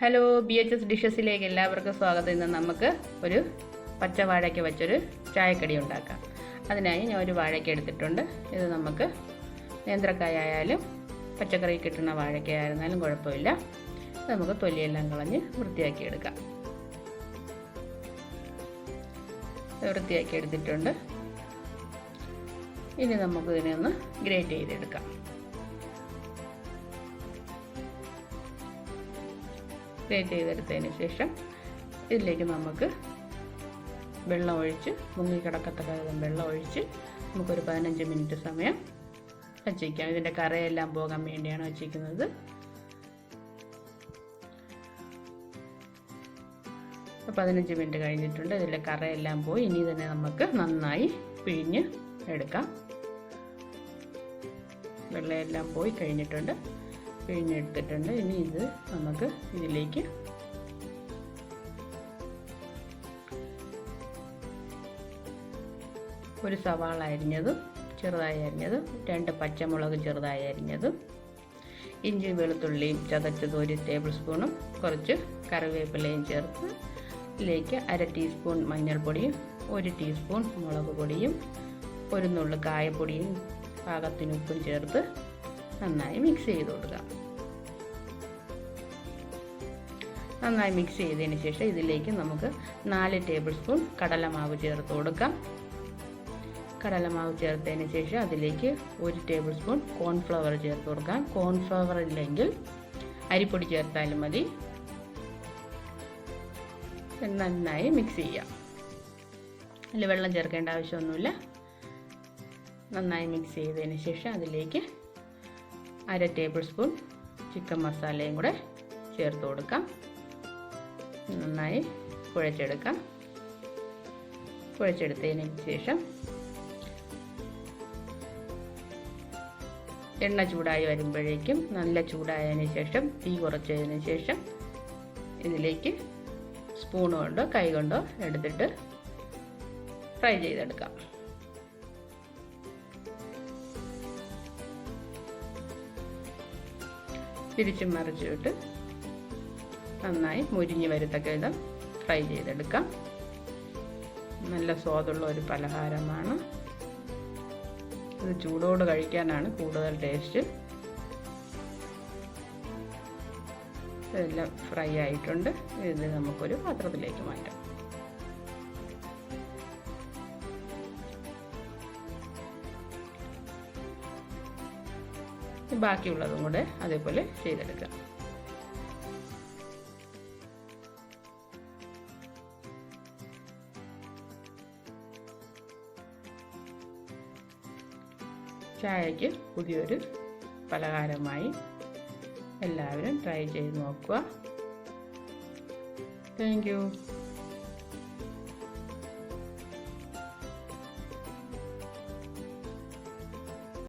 Hello, BHS ഡിഷസിലേക്ക് എല്ലാവർക്കും സ്വാഗതം. ഇന്ന് നമുക്ക് ഒരു പച്ച വാഴയ്ക്ക വെച്ചൊരു ചായക്കടി ഉണ്ടാക്കാം. അതിനായി ഞാൻ ഒരു വാഴയ്ക്ക എടുത്തിട്ടുണ്ട്. ഇത് നമുക്ക് നേന്ത്രക്കായ ആയാലും പച്ചക്കറി കിട്ടുന്ന വാഴയ്ക്ക ആയിരുന്നാലും കുഴപ്പമില്ല. നമുക്ക് തൊലിയെല്ലാം കളഞ്ഞ് വൃത്തിയാക്കി എടുക്കാം. വൃത്തിയാക്കി എടുത്തിട്ടുണ്ട്. ഇനി നമുക്ക് ഇതിനെ ഒന്ന് ഗ്രേറ്റ് ചെയ്തെടുക്കാം. ഗ്രേറ്റ് ചെയ്തെടുത്തതിന് ശേഷം ഇതിലേക്ക് നമുക്ക് വെള്ളം ഒഴിച്ച് മുങ്ങിക്കിടക്കത്തക്ക വെള്ളം ഒഴിച്ച് നമുക്കൊരു 15 മിനിറ്റ് സമയം വച്ചിരിക്കാം. ഇതിൻ്റെ കറയെല്ലാം പോകാൻ വേണ്ടിയാണ് വച്ചിരിക്കുന്നത്. അപ്പോൾ 15 മിനിറ്റ് കഴിഞ്ഞിട്ടുണ്ട്. ഇതിലെ കറയെല്ലാം പോയി. ഇനി തന്നെ നമുക്ക് നന്നായി പിഴിഞ്ഞ് എടുക്കാം. വെള്ളമെല്ലാം പോയി കഴിഞ്ഞിട്ടുണ്ട്, പിഴിഞ്ഞെടുത്തിട്ടുണ്ട്. ഇനി ഇത് നമുക്ക് ഇതിലേക്ക് ഒരു സവാള അരിഞ്ഞതും ചെറുതായി അരിഞ്ഞതും, 2 പച്ചമുളക് ചെറുതായി അരിഞ്ഞതും, ഇഞ്ചി വെളുത്തുള്ളിയും ചതച്ചത് 1 ടേബിൾ സ്പൂണും കുറച്ച് കറിവേപ്പിലയും ചേർത്ത് ഇതിലേക്ക് 1/2 ടീസ്പൂൺ മഞ്ഞൾപ്പൊടിയും 1 ടീസ്പൂൺ മുളക് പൊടിയും 1 നുള്ളു കായപ്പൊടിയും പാകത്തിന് ഉപ്പും ചേർത്ത് നന്നായി മിക്സ് ചെയ്ത് കൊടുക്കാം. നന്നായി മിക്സ് ചെയ്തതിന് ശേഷം ഇതിലേക്ക് നമുക്ക് 4 ടേബിൾ സ്പൂൺ കടലമാവ് ചേർത്ത് കൊടുക്കാം. കടലമാവ് ചേർത്തതിന് ശേഷം അതിലേക്ക് 1 ടേബിൾ സ്പൂൺ കോൺഫ്ലവർ ചേർത്ത് കൊടുക്കാം. കോൺഫ്ലവർ ഇല്ലെങ്കിൽ അരിപ്പൊടി ചേർത്താലും മതി. നന്നായി മിക്സ് ചെയ്യാം. അതിൽ വെള്ളം ചേർക്കേണ്ട ആവശ്യമൊന്നുമില്ല. നന്നായി മിക്സ് ചെയ്തതിന് ശേഷം അതിലേക്ക് 1/2 ടേബിൾ സ്പൂൺ ചിക്കൻ മസാലയും കൂടെ ചേർത്ത് കൊടുക്കാം. നന്നായി കുഴച്ചെടുക്കാം. കുഴച്ചെടുത്തതിന് ശേഷം എണ്ണ ചൂടായി വരുമ്പോഴേക്കും നല്ല ചൂടായതിന് ശേഷം തീ കുറച്ചതിന് ശേഷം ഇതിലേക്ക് സ്പൂൺ കൊണ്ടോ കൈ കൊണ്ടോ എടുത്തിട്ട് ഫ്രൈ ചെയ്തെടുക്കാം. തിരിച്ചും മറിച്ചിട്ട് നന്നായി മുരിഞ്ഞ് വരത്തക്ക വിധം ഫ്രൈ ചെയ്തെടുക്കാം. നല്ല സ്വാദുള്ള ഒരു പലഹാരമാണ്. ഇത് ചൂടോട് കഴിക്കാനാണ് കൂടുതൽ ടേസ്റ്റ്. ഇതെല്ലാം ഫ്രൈ ആയിട്ടുണ്ട്. ഇത് നമുക്കൊരു പാത്രത്തിലേക്ക് മാറ്റാം. ബാക്കിയുള്ളതും കൂടെ അതേപോലെ ചെയ്തെടുക്കാം. ചായയ്ക്ക് പുതിയൊരു പലഹാരമായി എല്ലാവരും ട്രൈ ചെയ്ത് നോക്കുക. Thank you.